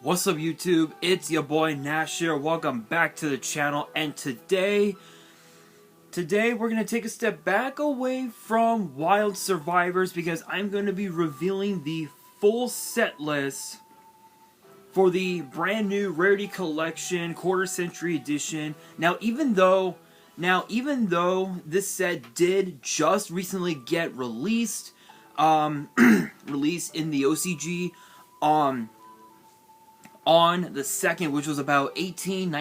What's up YouTube? It's your boy Nash here. Welcome back to the channel, and today we're going to take a step back away from Wild Survivors because I'm going to be revealing the full set list for the brand new Rarity Collection Quarter Century Edition. Now even though this set did just recently get released released in the OCG on the 2nd, which was about 19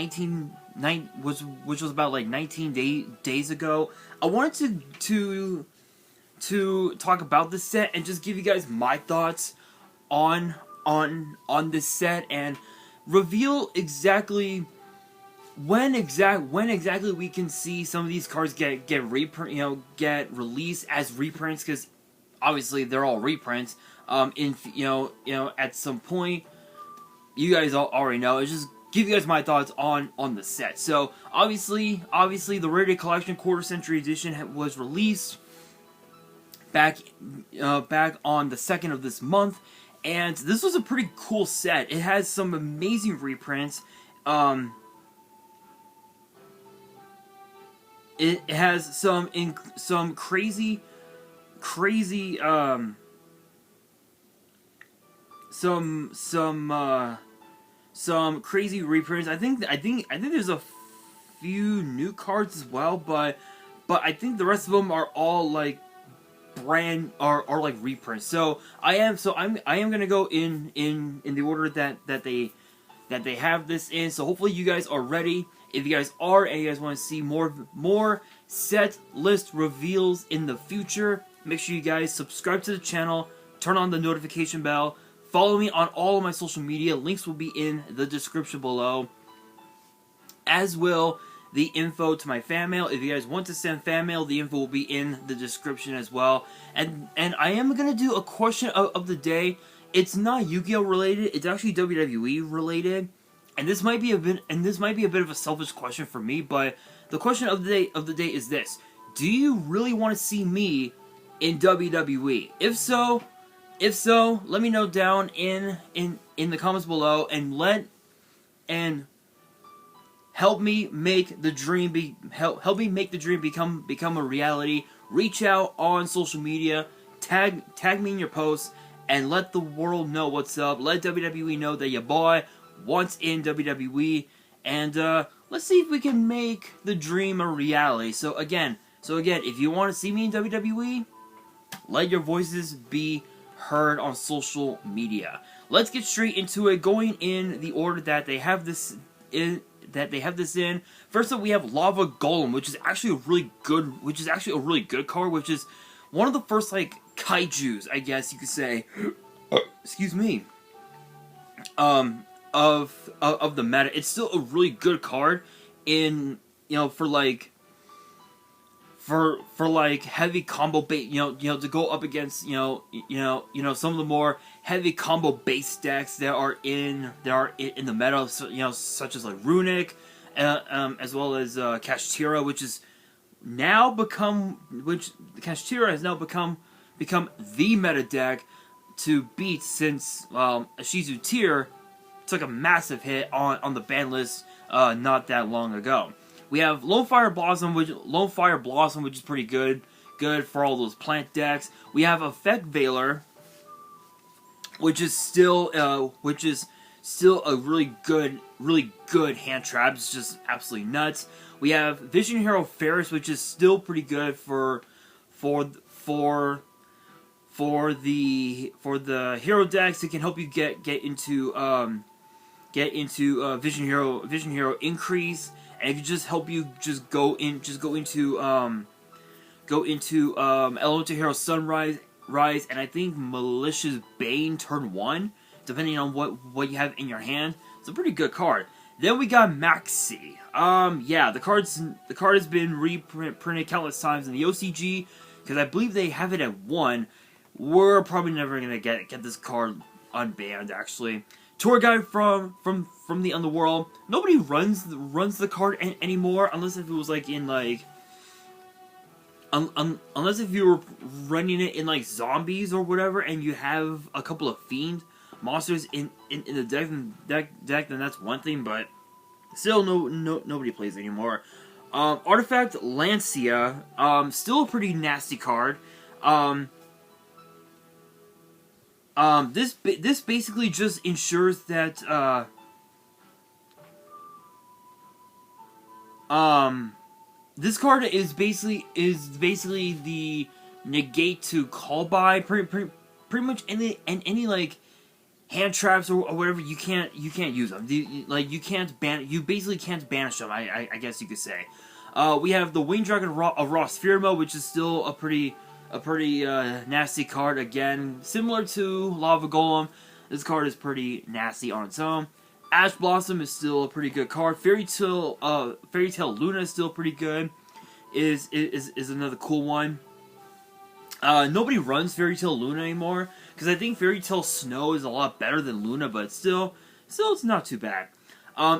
days ago. I wanted to talk about this set and just give you guys my thoughts on this set and reveal exactly when exactly we can see some of these cards get released as reprints, because obviously they're all reprints. At some point, you guys already know. It's just give you guys my thoughts on the set. So obviously the Rarity Collection Quarter Century Edition was released back on the 2nd of this month, and this was a pretty cool set. It has some amazing reprints. It has some crazy some crazy reprints. I think there's a few new cards as well, but I think the rest of them are all like are like reprints. So I am gonna go in the order that they have this in. So hopefully you guys are ready. If you guys are and you guys want to see more set list reveals in the future, make sure you guys subscribe to the channel, turn on the notification bell, follow me on all of my social media. Links will be in the description below, as will the info to my fan mail. If you guys want to send fan mail, the info will be in the description as well. And I am gonna do a question of the day. It's not Yu-Gi-Oh related. It's actually WWE related. And this might be a bit of a selfish question for me, but the question of the day is this: do you really want to see me in WWE? If so, let me know down in the comments below, and help me make the dream become a reality. Reach out on social media, tag me in your posts, and let the world know what's up. Let WWE know that your boy wants in WWE, and let's see if we can make the dream a reality. So again, if you want to see me in WWE, let your voices be heard on social media. Let's get straight into it, going in the order that they have this in. First up, we have Lava Golem, which is actually a really good card, which is one of the first like kaijus, I guess you could say. Excuse me. Of the meta. It's still a really good card in for heavy combo bait, to go up against some of the more heavy combo base decks that are in the meta, so, such as like Runic, as well as Kashtira, which has now become the meta deck to beat, since Ashizu Tier took a massive hit on the ban list not that long ago. We have Lone Fire Blossom, which is pretty good for all those plant decks. We have Effect Veiler, which is still a really good hand trap. It's just absolutely nuts. We have Vision Hero Ferris, which is still pretty good for the hero decks. It can help you get into Vision Hero Increase, and it can just help you go into Elemental Hero Sunrise, and I think Malicious Bane turn 1, depending on what you have in your hand. It's a pretty good card. Then we got Maxi. Yeah, the card has been reprinted countless times in the OCG, because I believe they have it at 1. We're probably never gonna get this card unbanned, actually. Tour Guide from the Underworld. Nobody runs the card anymore, unless if it was like in like unless if you were running it in like zombies or whatever, and you have a couple of fiend monsters in the deck, then that's one thing, but still nobody plays anymore. Artifact Lancia, still a pretty nasty card. This basically just ensures that this card is basically the negate to call by pretty much any like hand traps or whatever. You can't use them. You basically can't banish them. I guess you could say. We have the Winged Dragon of Ross Firma, which is still a pretty nasty card. Again, similar to Lava Golem, this card is pretty nasty on its own. Ash Blossom is still a pretty good card. Fairy Tale Luna is still pretty good. Is another cool one. Nobody runs Fairy Tale Luna anymore because I think Fairy Tale Snow is a lot better than Luna, but still it's not too bad.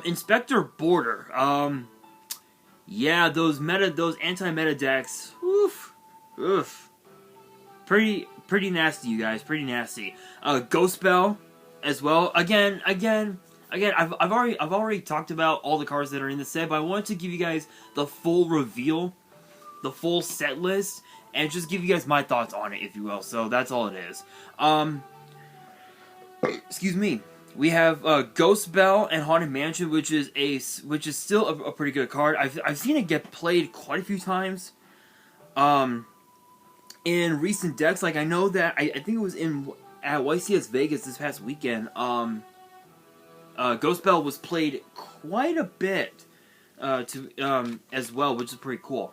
Inspector Border. Yeah, those anti-meta decks. Oof. Pretty nasty, you guys. Pretty nasty. Ghost Bell as well. Again, I've already talked about all the cards that are in the set, but I wanted to give you guys the full reveal, the full set list, and just give you guys my thoughts on it, if you will. So that's all it is. Excuse me. We have Ghost Bell and Haunted Mansion, which is still a pretty good card. I've seen it get played quite a few times. In recent decks, like I know that I think it was at YCS Vegas this past weekend. Ghost Bell was played quite a bit as well, which is pretty cool.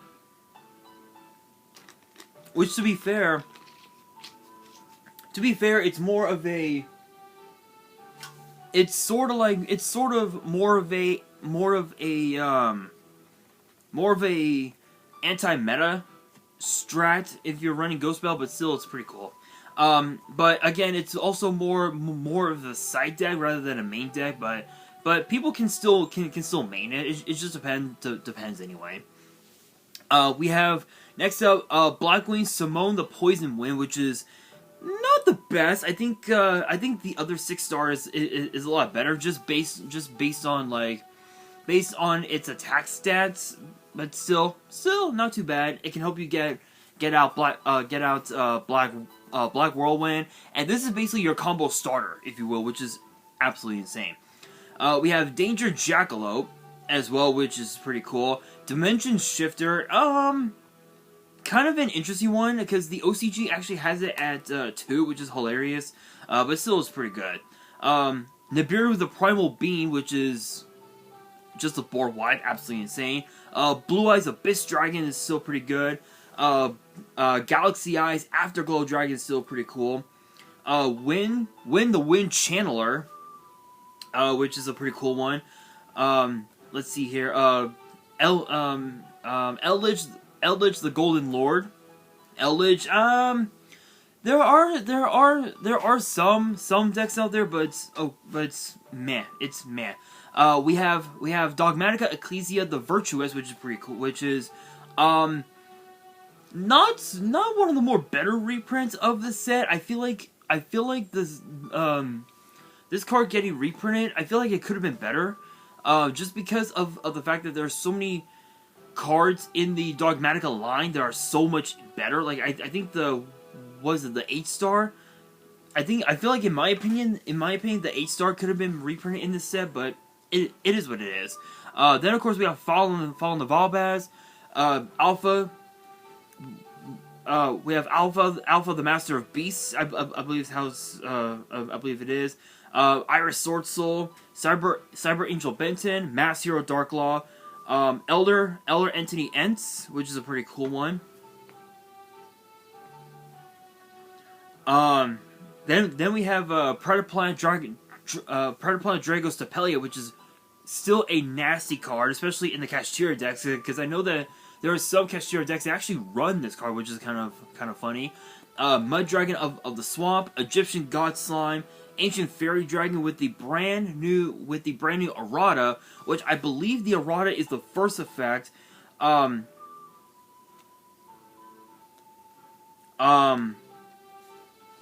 Which, to be fair, it's more of a. It's sort of more of a anti-meta strat if you're running Ghost Bell, but still it's pretty cool. But again, it's also more of a side deck rather than a main deck, but people can still main it. It just depends anyway. We have next up Blackwing Simone the Poison Wind, which is not the best. I think the other 6 stars is a lot better, just based on its attack stats, but still not too bad. It can help you get out Black Whirlwind, and this is basically your combo starter, if you will, which is absolutely insane. We have Danger Jackalope as well, which is pretty cool. Dimension Shifter, kind of an interesting one, because the OCG actually has it at 2, which is hilarious, but still is pretty good. Nibiru the Primal Being, which is just a board wide, absolutely insane. Blue Eyes Abyss Dragon is still pretty good. Galaxy Eyes Afterglow Dragon is still pretty cool. Win the Wind Channeler, which is a pretty cool one. Let's see here. Eldritch the Golden Lord. Eldritch, there are some decks out there, but it's meh. It's meh. We have Dogmatica Ecclesia the Virtuous, which is pretty cool. Which is not one of the more better reprints of the set. I feel like this card getting reprinted, I feel like it could have been better. Just because of the fact that there's so many cards in the Dogmatica line that are so much better. Like I think the 8-star. I feel like in my opinion the 8-star could have been reprinted in this set, but it is what it is. Then of course we have Fallen the Valbaz, Alpha. We have Alpha the Master of Beasts. I believe I believe it is. Iris Sword Soul, Cyber Angel Benton, Mass Hero Darklaw, Elder Entity Ents, which is a pretty cool one. Then we have Predaplanet Dragos Tapelia, which is still a nasty card, especially in the Kashtira decks, because I know that there are some Kashtira decks that actually run this card, which is kind of funny. Mud Dragon of the Swamp, Egyptian God Slime, Ancient Fairy Dragon with the brand new errata, which I believe the errata is the first effect.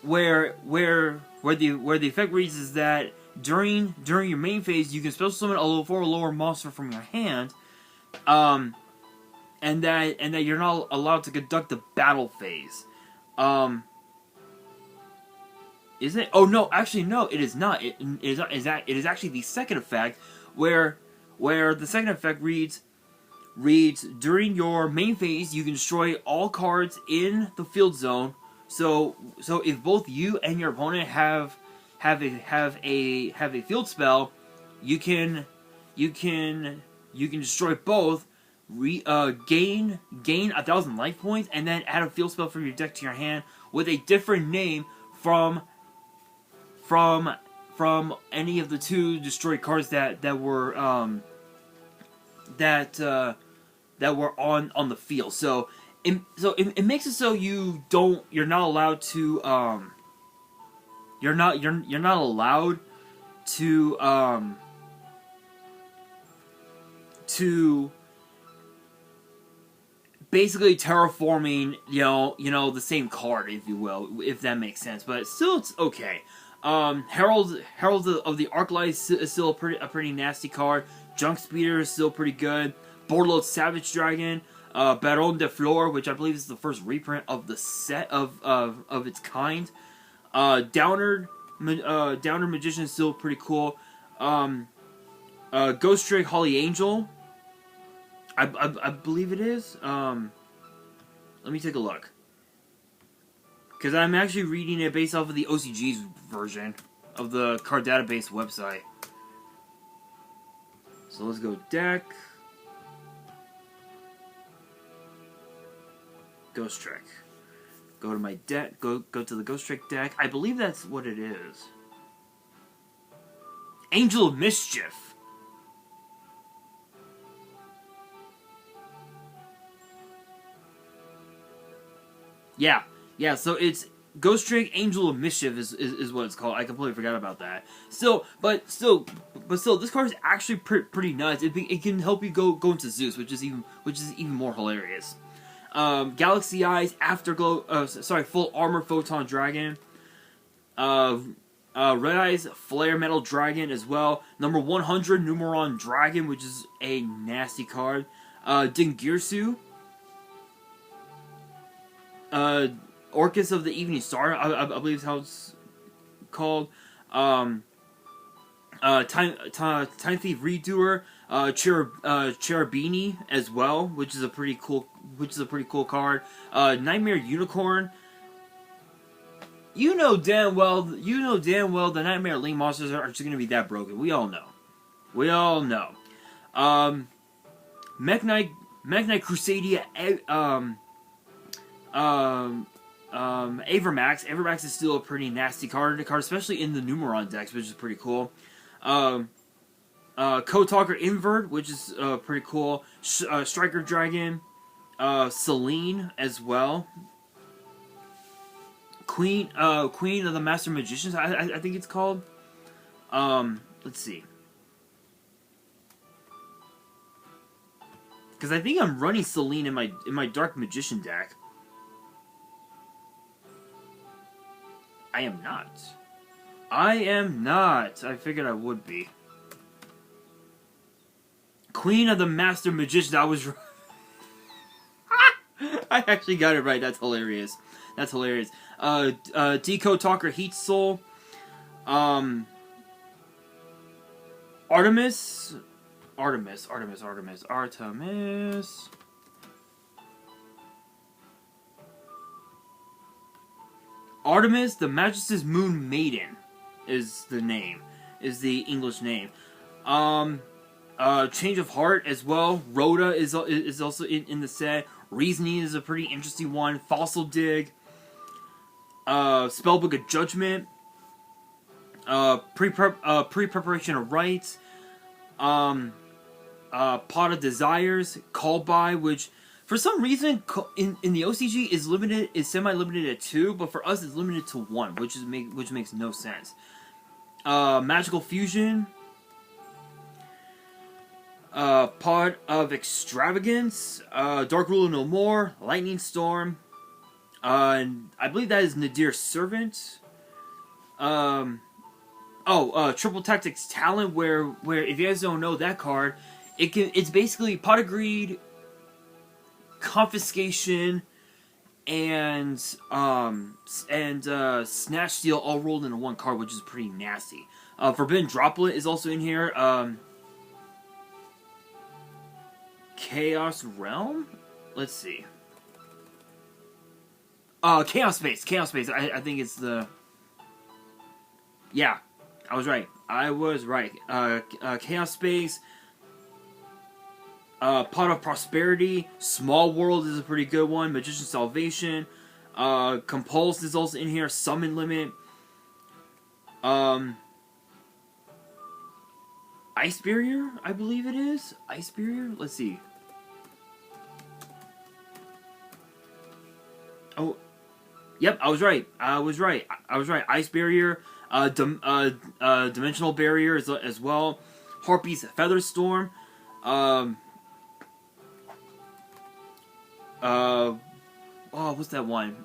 Where where the effect reads is that during your main phase, you can special summon a level 4 or lower monster from your hand, and that you're not allowed to conduct the battle phase. Is it? Oh no, actually no, it is not. It is actually the second effect, where the second effect reads during your main phase you can destroy all cards in the field zone. So if both you and your opponent have a field spell, you can destroy both. Gain 1,000 life points, and then add a field spell from your deck to your hand with a different name from any of the 2 destroyed cards that were on the field. So it makes it so you're not allowed to you're not allowed to basically terraforming the same card, if you will, if that makes sense. But still, it's okay. Herald of the Arclight is still a pretty nasty card. Junk Speeder is still pretty good. Borderload Savage Dragon, Baron de Flor, which I believe is the first reprint of the set of its kind. Downer Magician is still pretty cool. Ghost Trick Holly Angel, I believe it is. Let me take a look, because I'm actually reading it based off of the OCG's version of the card database website. So let's go deck. Ghost Trick. Go to my deck. Go to the Ghost Trick deck. I believe that's what it is. Angel of Mischief. Yeah. So it's Ghost Trick Angel of Mischief is what it's called. I completely forgot about that. But still, this card is actually pretty nuts. It can help you go into Zeus, which is even more hilarious. Galaxy Eyes, Afterglow, Full Armor Photon Dragon, Red Eyes, Flare Metal Dragon as well, number 100 Numeron Dragon, which is a nasty card, Dingirsu, Orcus of the Evening Star, I believe is how it's called, Time Thief Redoer, Cherubini as well, which is a pretty cool card. Nightmare Unicorn. You know damn well the Nightmare Link monsters are just gonna be that broken. We all know. Mech Knight Crusadia. Avermax. Avermax is still a pretty nasty card, especially in the Numeron decks, which is pretty cool. Code Talker Invert, which is pretty cool. Striker Dragon, Selene as well. Queen of the Master Magicians, I think it's called. Let's see, because I think I'm running Selene in my Dark Magician deck. I am not. I figured I would be. Queen of the Master Magician. I was. I actually got it right. That's hilarious. Decode Talker Heat Soul. Artemis. Artemis, the Magis's Moon Maiden is the English name. Change of Heart as well. Rhoda is also in the set. Reasoning is a pretty interesting one. Fossil Dig. Spellbook of Judgment. Pre-preparation of Rites. Pot of Desires. Call By, which for some reason in the OCG is semi-limited at 2, but for us it's limited to 1, which makes no sense. Magical Fusion. Pot of Extravagance, Dark Ruler No More, Lightning Storm, I believe that is Nadir's Servant, Triple Tactics Talent, where if you guys don't know that card, it's basically Pot of Greed, Confiscation, and Snatch Steal all rolled into one card, which is pretty nasty. Forbidden Droplet is also in here. Chaos Realm? Let's see. Chaos Space. Chaos Space. I think it's the... Yeah, I was right. Chaos Space. Pot of Prosperity. Small World is a pretty good one. Magician's Salvation. Compulse is also in here. Summon Limit. Ice Barrier, I believe it is. Ice Barrier? Let's see. Oh, yep, I was right. Ice Barrier, Dimensional Barrier as well. Harpy's Featherstorm. What's that one?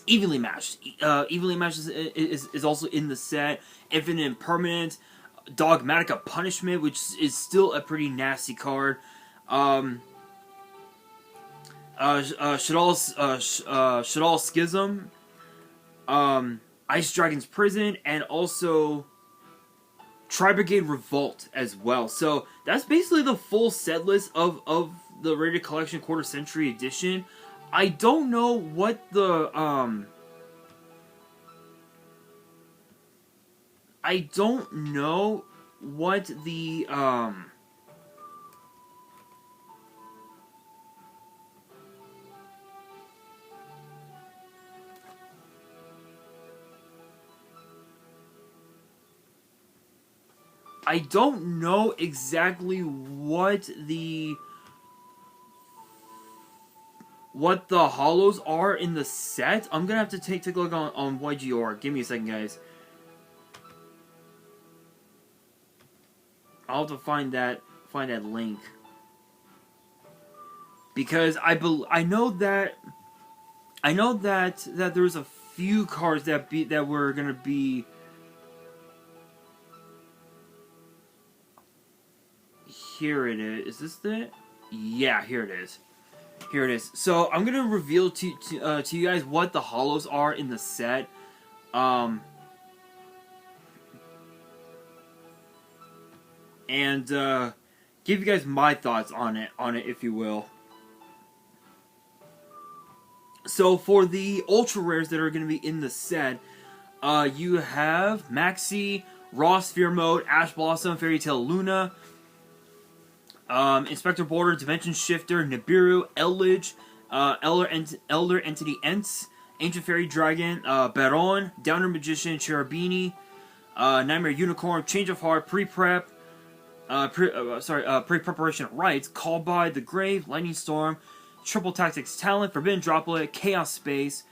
Evenly Matched. Evenly Matched is also in the set. Infinite Impermanent. Dogmatica Punishment, which is still a pretty nasty card. Shadal Schism. Ice Dragon's Prison, and also Tri-Brigade Revolt as well. So that's basically the full set list of the Rarity Collection Quarter Century Edition. I don't know what the I don't know what the I don't know exactly what the hollows are in the set. I'm gonna have to take a look on YGR. Give me a second, guys. I'll have to find that link, because I know that there's a few cards that were gonna be. Here it is. Is this it? Yeah, here it is. Here it is. So I'm gonna reveal to you guys what the hollows are in the set. And give you guys my thoughts on it, if you will. So for the ultra rares that are gonna be in the set, you have Maxi, Raw Sphere Mode, Ash Blossom, Fairy Tail Luna. Inspector Border, Dimension Shifter, Nibiru, Eldridge, Elder Entity Ents, Ancient Fairy Dragon, Baron, Downer Magician, Cherubini, Nightmare Unicorn, Change of Heart, Pre-Prep, Pre-Preparation Rites, Call by the Grave, Lightning Storm, Triple Tactics Talent, Forbidden Droplet, Chaos Space,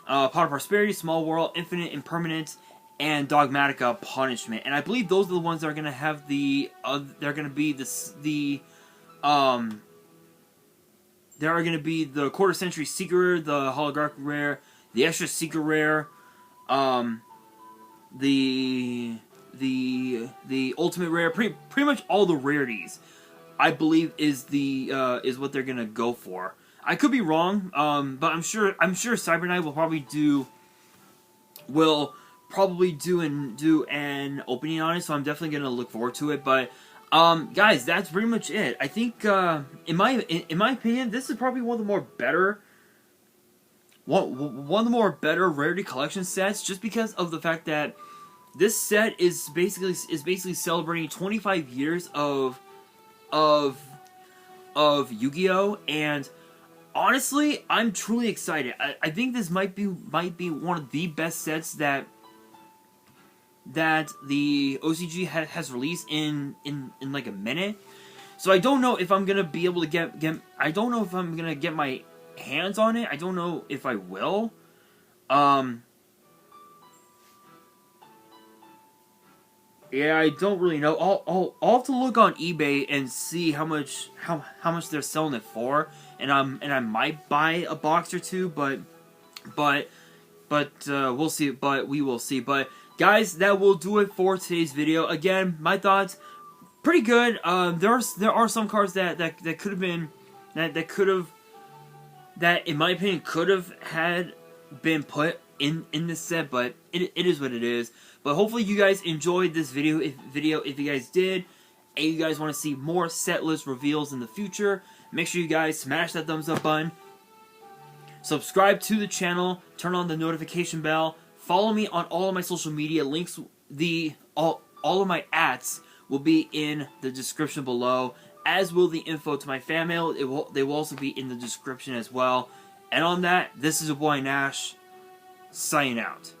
Pot of Prosperity, Small World, Infinite Impermanent, and Dogmatica Punishment. And I believe those are the ones that are going to have they're going to be the Quarter Century Secret Rare, the Holographic Rare, the Extra Secret Rare, the Ultimate Rare, pretty much all the rarities, I believe is what they're going to go for. I could be wrong, but I'm sure Cyber Knight will probably do an opening on it, so I'm definitely gonna look forward to it. But guys, that's pretty much it. I think in my opinion, this is probably one of the more better Rarity Collection sets, just because of the fact that this set is basically celebrating 25 years of Yu-Gi-Oh, and honestly, I'm truly excited. I think this might be one of the best sets that the OCG has released in like a minute. So I don't know if I'm gonna be able to get I don't know if I'm gonna get my hands on it. I don't know if I will. Yeah, I don't really know. I'll have to look on eBay and see how much they're selling it for, and I might buy a box or two, but But we'll see. But we will see. But guys, that will do it for today's video. Again, my thoughts, pretty good. There are some cards that could have been that in my opinion could have had been put in this set, but it is what it is. But hopefully you guys enjoyed this video. If you guys did, and you guys want to see more set list reveals in the future, make sure you guys smash that thumbs up button. Subscribe to the channel, turn on the notification bell, follow me on all of my social media links. All of my ats will be in the description below, as will the info to my fan mail. They will also be in the description as well. And on that, this is your boy Nash, signing out.